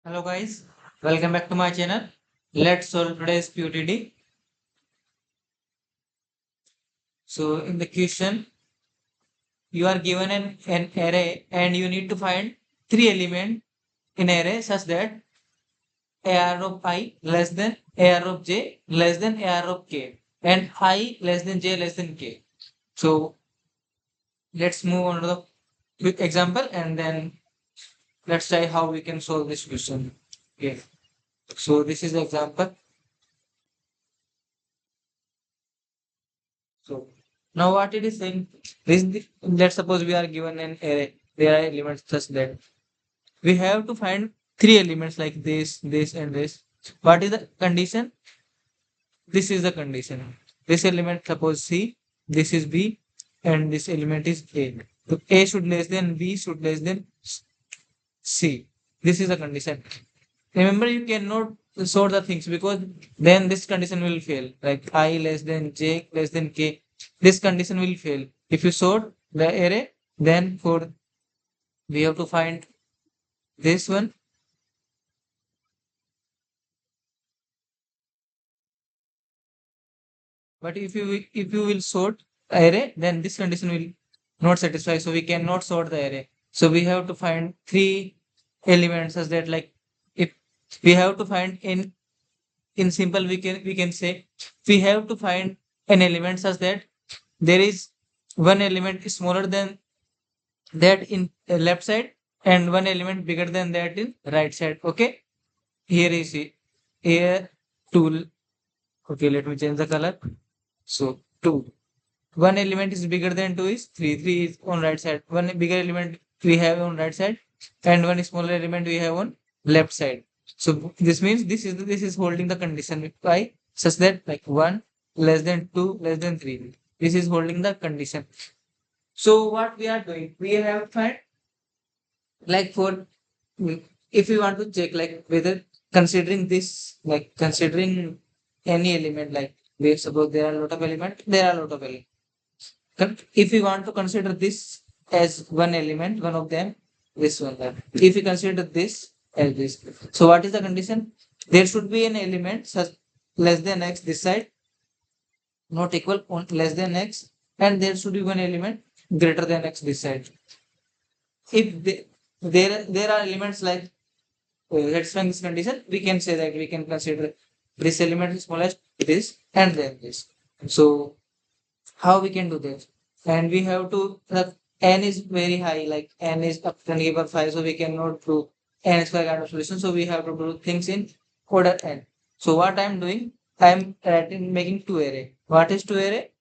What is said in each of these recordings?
Hello guys, welcome back to my channel. Let's solve today's POTD. So in the question, you are given an array and you need to find three elements in array such that AR of I less than AR of J less than AR of K and I less than J less than K. So let's move on to the quick example and then let's try how we can solve this question. Okay. So this is the example. So now what it is saying, let's suppose we are given an array. There are elements such that we have to find three elements like this, and this. What is the condition? This is the condition. This element suppose C, this is B, and this element is A. So A should less than B should less than C. This is the condition. Remember, you cannot sort the things because then this condition will fail. Like I less than J less than K, this condition will fail. If you sort the array, then for we have to find this one. But if you will sort array, then this condition will not satisfy. So we cannot sort the array. So we have to find three elements as that like if we have to find in simple we can say we have to find an element such that there is one element smaller than that in left side and one element bigger than that in right side. Okay, here is it. Here tool. Okay, let me change the color. So two. One element is bigger than two is three. Three is on right side. One bigger element we have on right side and one smaller element we have on left side. So this means this is holding the condition by such that like one less than two less than three. This is holding the condition. So what we are doing, we have find like for if we want to check like whether considering this like considering any element like we suppose there are a lot of element, there are a lot of element. If we want to consider this as one element, one of them, this one. If we consider this as this, so what is the condition? There should be an element such less than x this side, not equal less than x, and there should be one element greater than x this side. If there are elements like let's find this condition, we can say that we can consider this element is smallest this and then this. So how we can do this? And we have to n is very high, like n is up to neighbor 5, so we cannot do n square kind of solution. So we have to do things in order n. So what I'm doing, I'm writing making two array. What is two array?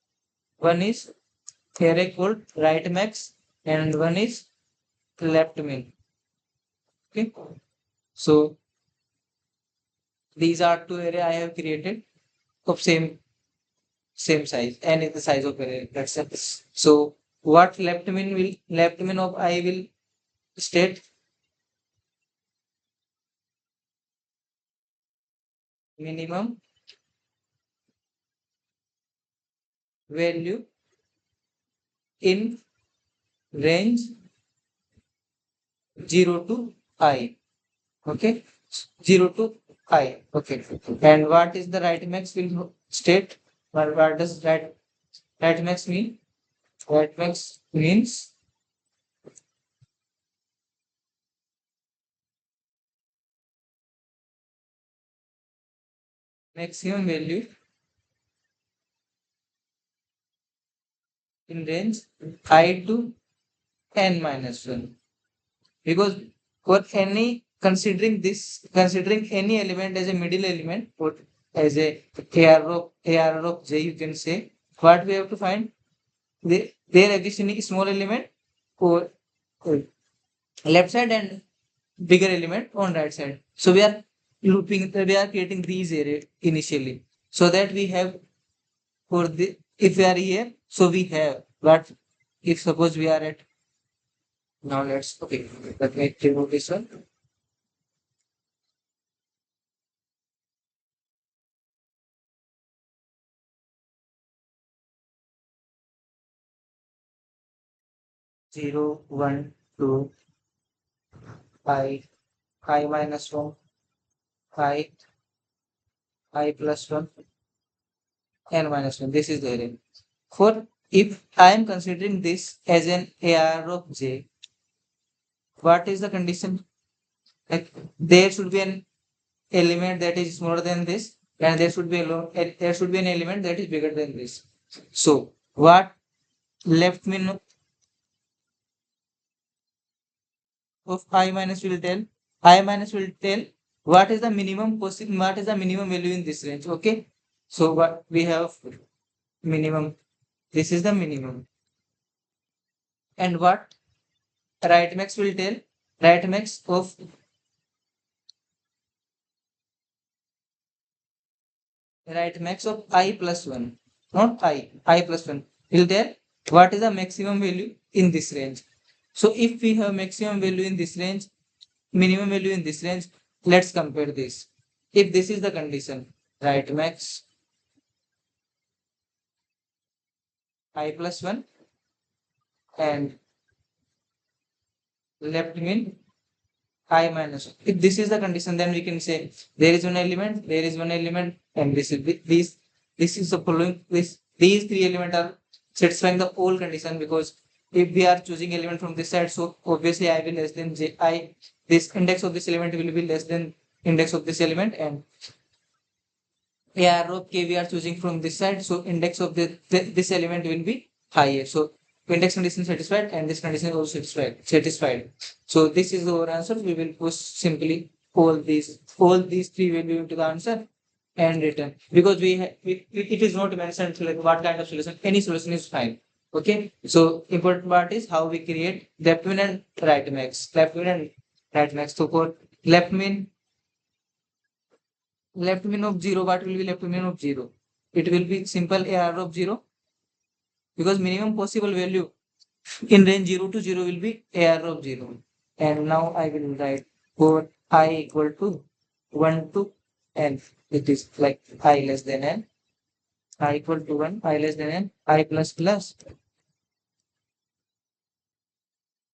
One is array called right max and one is left min. Okay. So these are two array I have created of same size. N is the size of array. That's it. So what left min of I will state minimum value in range 0 to I. Okay. 0 to I. Okay. And what is the right max will state? What does right max mean? Right max means maximum value in range I to n minus 1. Because for any considering any element as a middle element or as a AR of J, you can say what we have to find, there exists any small element or left side and bigger element on right side. So we are creating these area initially so that we have for the if we are here, so we have. But if suppose we are at now, let me remove this one. 0, 1, 2, 5, I minus 1, I, I plus 1, n minus 1. This is the array. For if I am considering this as an AR of J, what is the condition? Like there should be an element that is smaller than this, and there should be there should be an element that is bigger than this. So what left min of I minus will tell? I minus will tell what is the minimum possible, what is the minimum value in this range. Okay. So what we have minimum. This is the minimum. And what right max will tell? Right max of I plus 1, not I plus 1 will tell what is the maximum value in this range. So if we have maximum value in this range, minimum value in this range, let's compare this. If this is the condition, right max I plus 1 and left min I minus 1. If this is the condition, then we can say there is one element, there is one element, and this is the following. These three elements are satisfying the whole condition, because if we are choosing element from this side, so obviously I will less than J I. This index of this element will be less than index of this element, and arrow k we are choosing from this side, so index of this element will be higher. So index condition satisfied, and this condition is also satisfied. So this is our answer. We will push simply all these three value into the answer and return, because it is not mentioned like what kind of solution. Any solution is fine. Okay. So important part is how we create left min and right max. Left min and right max. So for left min of 0, what will be left min of 0? It will be simple AR of 0, because minimum possible value in range 0 to 0 will be AR of 0. And now I will write for I equal to 1 to n. It is like I less than n. I equal to 1, I less than n, I plus plus.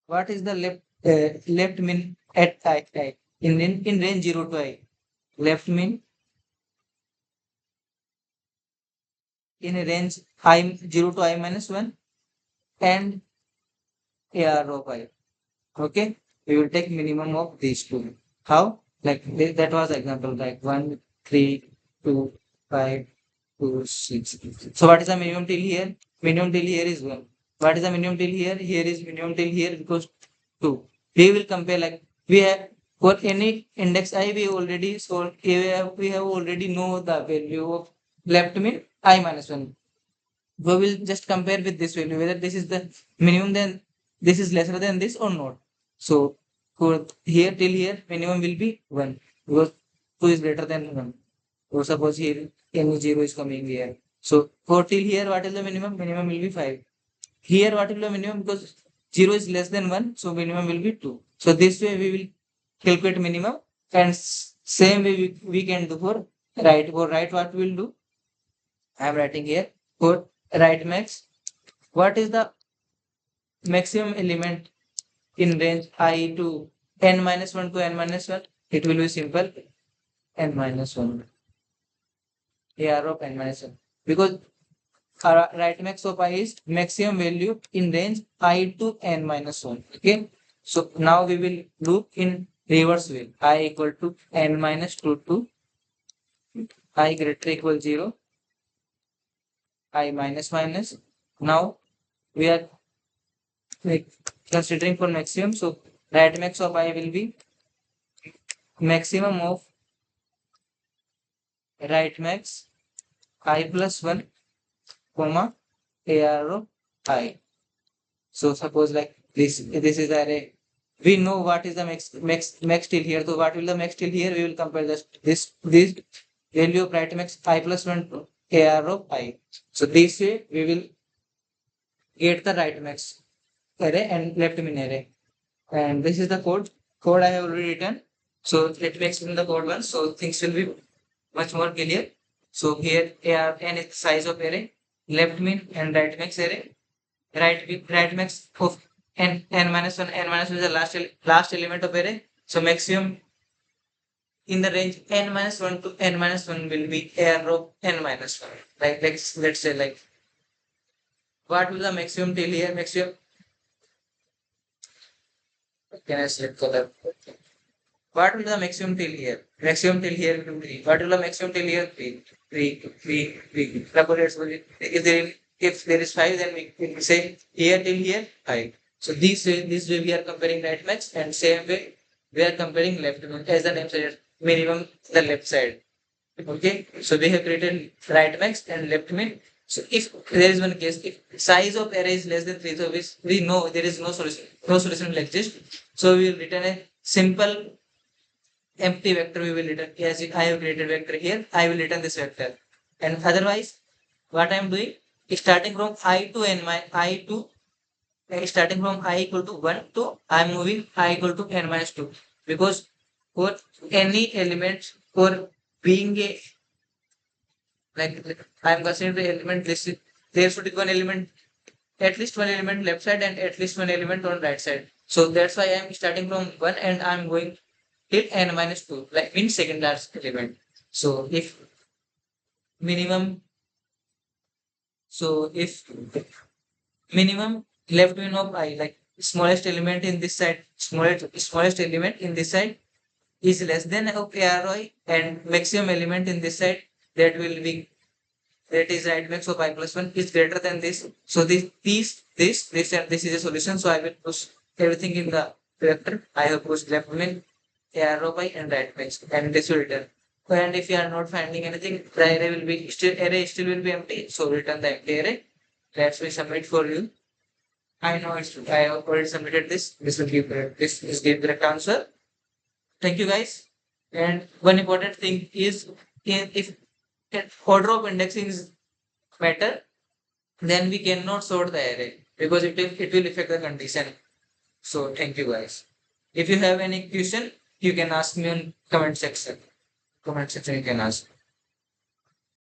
What is the left min at I? In range 0 to I? Left min in a range I 0 to I minus 1 and AR of I. Okay, we will take minimum of these two. How? Like that was example, like 1, 3, 2, 5, 2, 6. So what is the minimum till here? Minimum till here is 1. What is the minimum till here? Here is minimum till here, because 2. We will compare, like we have for any index I, we already we have already know the value of left min I minus 1. We will just compare with this value whether this is the minimum, then this is lesser than this or not. So for here till here minimum will be 1, because 2 is greater than 1. So suppose here any 0 is coming here. So for till here what is the minimum? Minimum will be 5. Here what will be the minimum? Because 0 is less than 1, so minimum will be 2. So this way we will calculate minimum, and same way we can do for right. For right what we will do? I am writing here for right max. What is the maximum element in range I to n minus 1 to n minus 1? It will be simple n minus 1. AR of n minus 1. Because our right max of I is maximum value in range I to n minus 1. Okay. So now we will look in reverse way. I equal to n minus 2 to I greater equal 0. I minus minus. Now we are like considering for maximum. So right max of I will be maximum of right max I plus 1 comma AR of I. So suppose like this is array. We know what is the max till here. So what will the max till here? We will compare this value of right max I plus 1 to AR of I. So this way we will get the right max array and left min array. And this is the code. Code I have already written. So let me explain the code once, so things will be much more clear. So here n is size of array, left min and right max array. Right max of n minus 1 is the last element of array. So maximum in the range n minus 1 to n minus 1 will be arrow n minus 1. Like let's say like what will the maximum till here? Maximum, can I select color? What will the maximum till here? Maximum till here will be 3. What will the maximum till here? 3. 3, 3, 3. If there is 5, then we will say here till here 5. So this way we are comparing right max, and same way we are comparing left max, as the name suggests, minimum the left side. Okay, so we have created right max and left min. So if there is one case, if size of array is less than 3, so we know there is no solution will exist. So we will return a simple empty vector. We will return, as I have created vector here, I will return this vector. And otherwise, what I am doing, starting from I to n my I to starting from I equal to 1 to I am moving I equal to n minus 2, because for any element, for being a, like I am considering the element, this is, there should be one element, at least one element left side and at least one element on right side. So that's why I am starting from 1 and I am going till n minus 2, like in second largest element. So if minimum, so if minimum left min of I, like smallest element in this side, smallest element in this side is less than of arrow, and maximum element in this side, that will be, that is right max of I plus 1 is greater than this. So this and this is a solution. So I will push everything in the vector. I have pushed left min, arrow by, and right max, and this will return. And if you are not finding anything, the array still will be empty. So return the empty array. Let's we submit for you. I know I have already submitted this. This will give this give correct answer. Thank you guys. And one important thing is, if order of indexing is matter, then we cannot sort the array, because it will affect the condition. So thank you guys. If you have any question, you can ask me on comment section. Comment section you can ask.